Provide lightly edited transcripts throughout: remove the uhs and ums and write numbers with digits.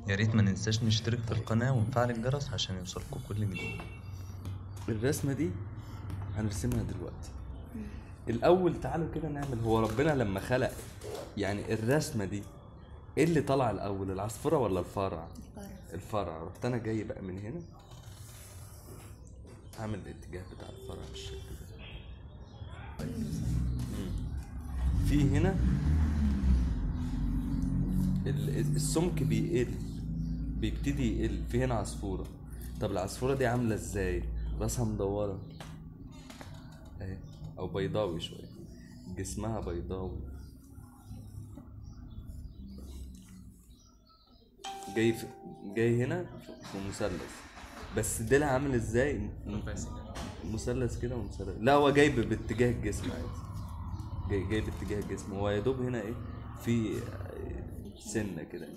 يا ريت ما ننساش نشترك في القناة ونفعل الجرس عشان يوصلكوا كل جديد. الرسمة دي هنرسمها دلوقتي. الأول تعالوا كده نعمل، هو ربنا لما خلق يعني الرسمة دي ايه اللي طلع الأول، العصفورة ولا الفرع؟ الفرع. رحت أنا جاي بقى من هنا عامل الاتجاه بتاع الفرع بالشكل ده. في هنا السمك بيقل، بيبتدي يقل. في هنا عصفورة. طب العصفورة دي عاملة ازاي؟ راسها مدورة اهي او بيضاوي شوية، جسمها بيضاوي، جاي هنا في مثلث، بس ديلها عامل ازاي؟ مثلث كده ومثلث. لا هو جاي باتجاه الجسم عادي، جاي باتجاه الجسم. هو يا دوب هنا ايه في سنة كده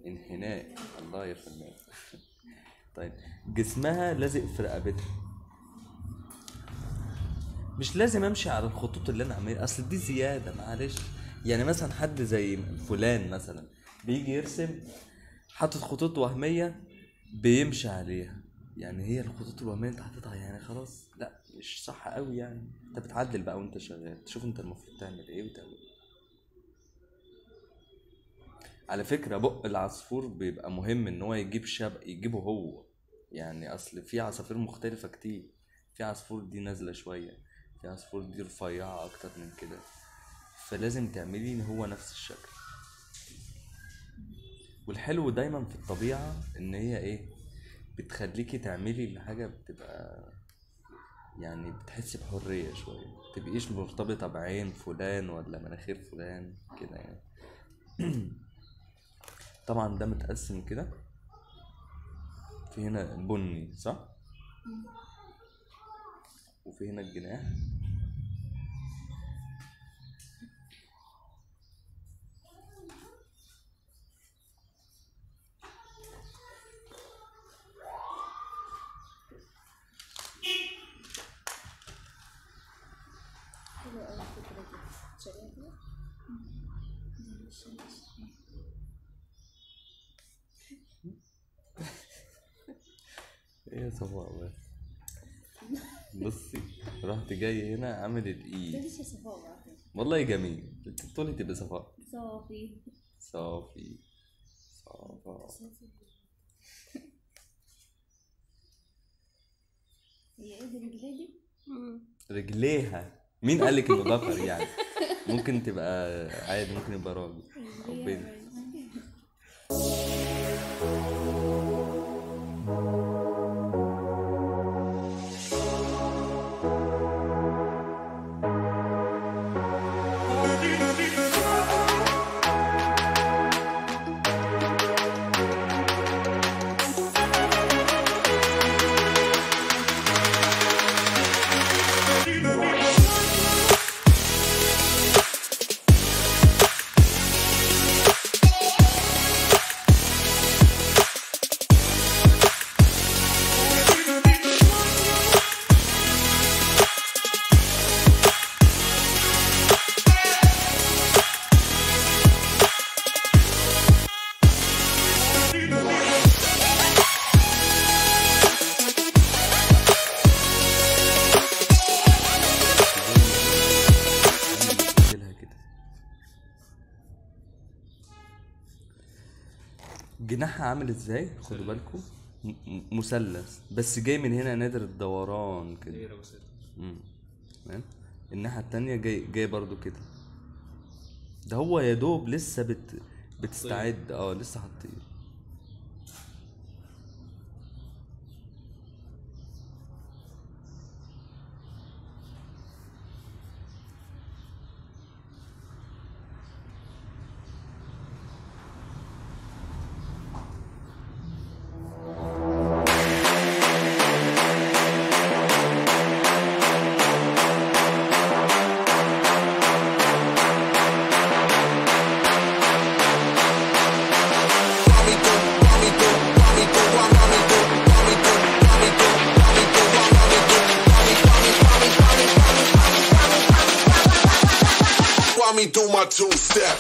انحناء. الله يا فنان. طيب جسمها لازق في رقبتها. مش لازم امشي على الخطوط اللي انا عاملها، اصل دي زياده معلش. يعني مثلا حد زي فلان مثلا بيجي يرسم حاطط خطوط وهميه بيمشي عليها، يعني هي الخطوط الوهميه انت حاططها يعني خلاص، لا مش صح قوي. يعني انت بتعدل بقى وانت شغال، تشوف انت المفروض تعمل ايه وتعمل. على فكره بق العصفور بيبقى مهم ان هو يجيبه هو، يعني اصل في عصافير مختلفه كتير. في عصفور دي نازله شويه، في عصفور دي رفيعه اكتر من كده، فلازم تعملي ان هو نفس الشكل. والحلو دايما في الطبيعه ان هي ايه، بتخليكي تعملي الحاجه بتبقى يعني بتحسي بحريه شويه، متبقيش مرتبطه بعين فلان ولا مناخير فلان كده يعني. طبعا ده متقسم كده، في هنا بني صح، وفي هنا الجناح، ايه يا صفاء بس. بصي رحت جاي هنا عامل الايد. والله جميل، انت بتقولي تبقى صفاء. صافي صافي صفاء. هي ايه دي رجليها دي؟ رجليها مين قالك انه ذكر يعني؟ ممكن تبقى عادي، ممكن يبقى راجل او بنت. جناحها عامل ازاي؟ خدوا بالكم مثلث، بس جاي من هنا نادر الدوران كده. تمام. الناحيه التانية جاي برضو كده. ده هو يا دوب لسه بتستعد. لسه هتطير. me do my two-step.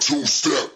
two-step.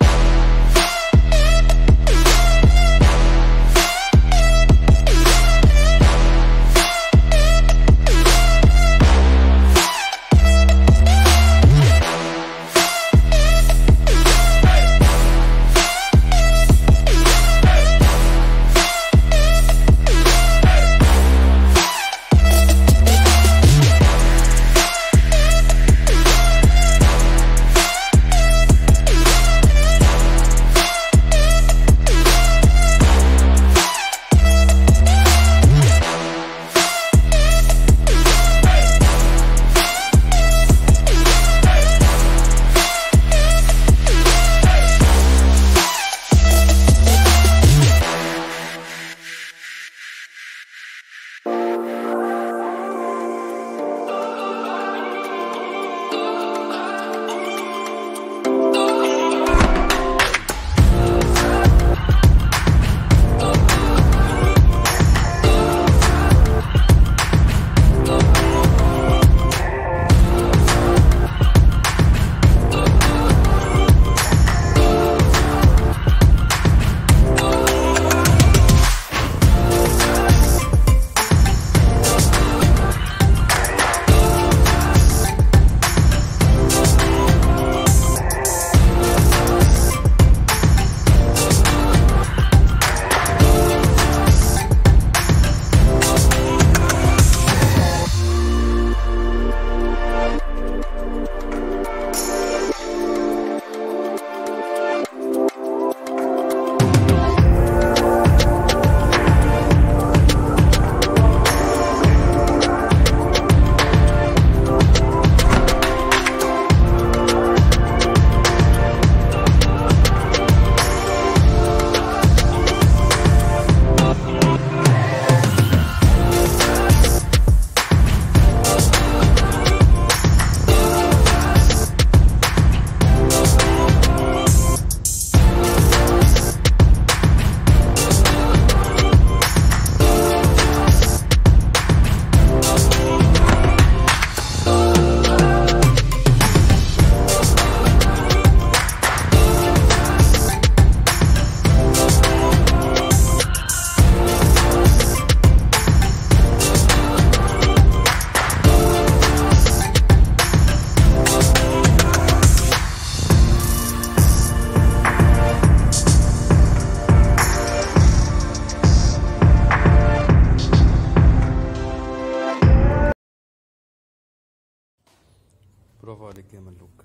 برافو عليك يا ملوك،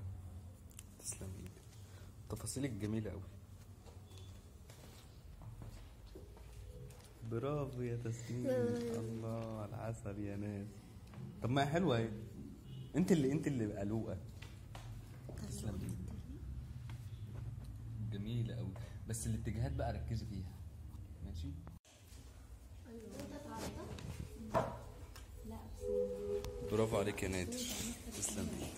تسلم ايدك، تفاصيلك جميلة اوي. برافو يا تسنيم، الله على العسل يا ناس. طب ما هي حلوة اهي، انت اللي قلوقة. تسلم ايدك، جميلة اوي، بس الاتجاهات بقى ركزي فيها، ماشي؟ برافو عليك يا نادر، تسلم ايدك.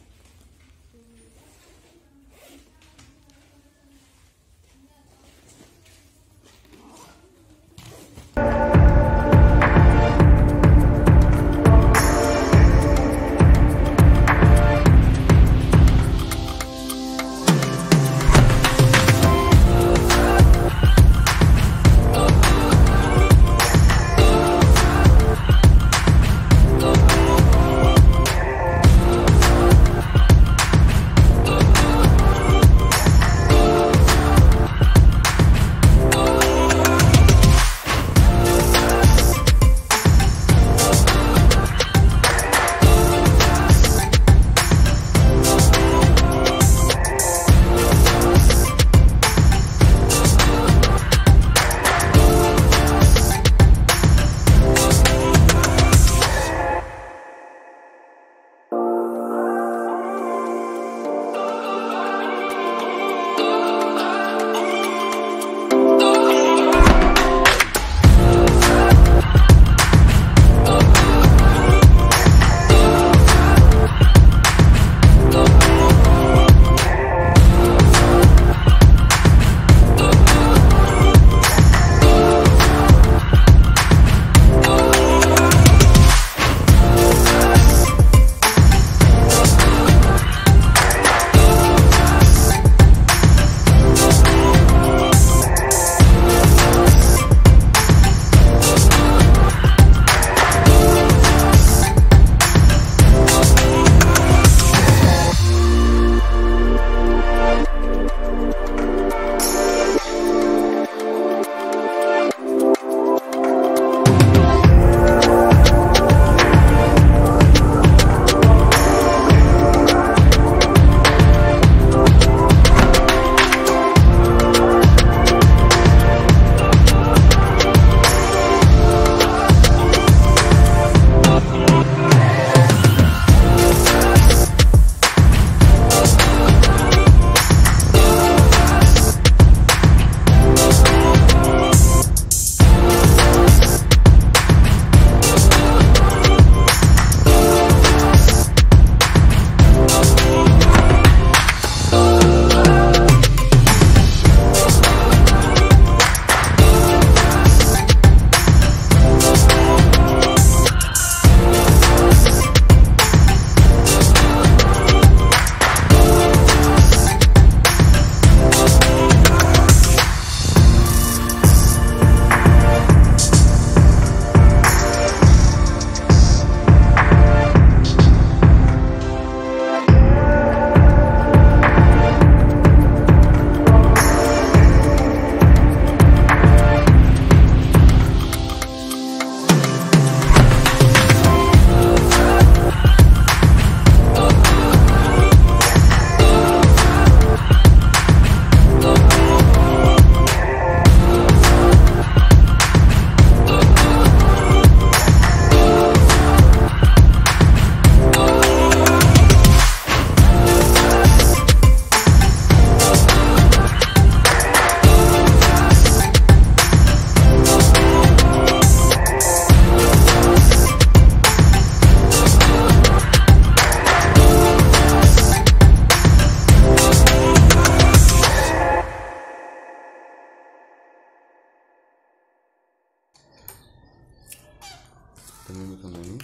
88.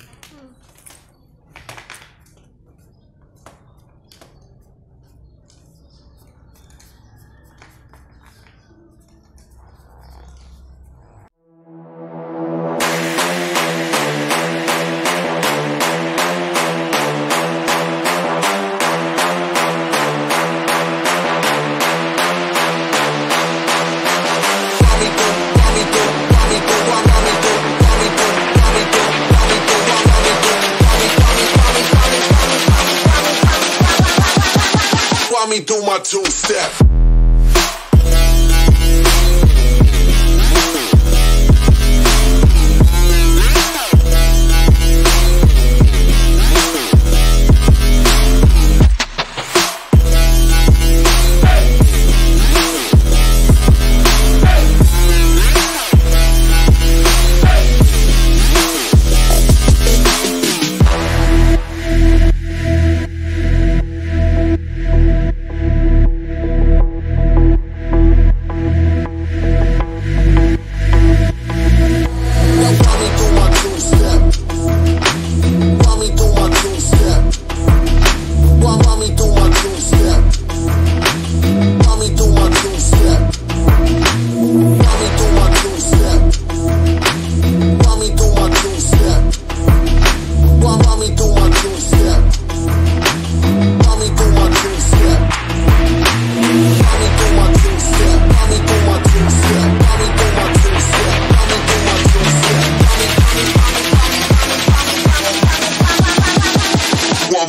Me do my two-step.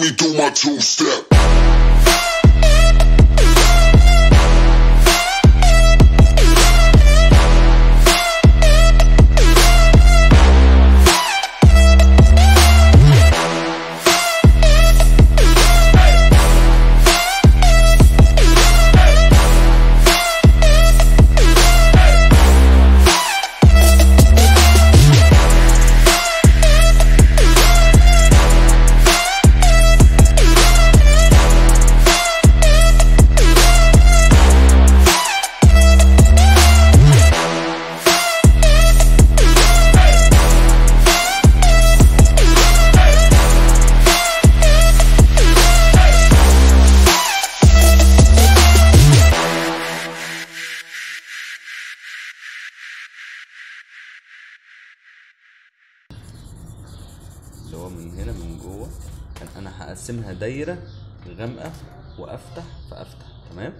Me do my two-step. اللي هو من هنا من جوه. انا هقسمها دايره غامقه وافتح فافتح. تمام.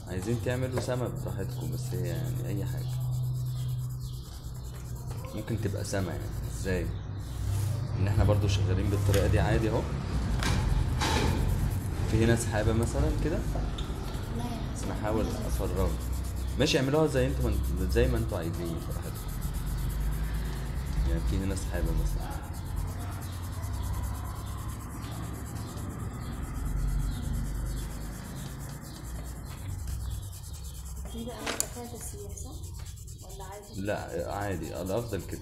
عايزين تعملوا سما براحتكم، بس هي يعني اي حاجه ممكن تبقى سما. يعني ازاي؟ ان احنا برضو شغالين بالطريقه دي عادي اهو. في هنا سحابه مثلا كده، انا هحاول افرغها. ماشي، اعملوها زي ما انتوا عايزين براحتكم. يعني في هنا سحابه مثلا. دي بقى فيها تسييح صح؟ ولا عادي؟ لا عادي، الافضل كده.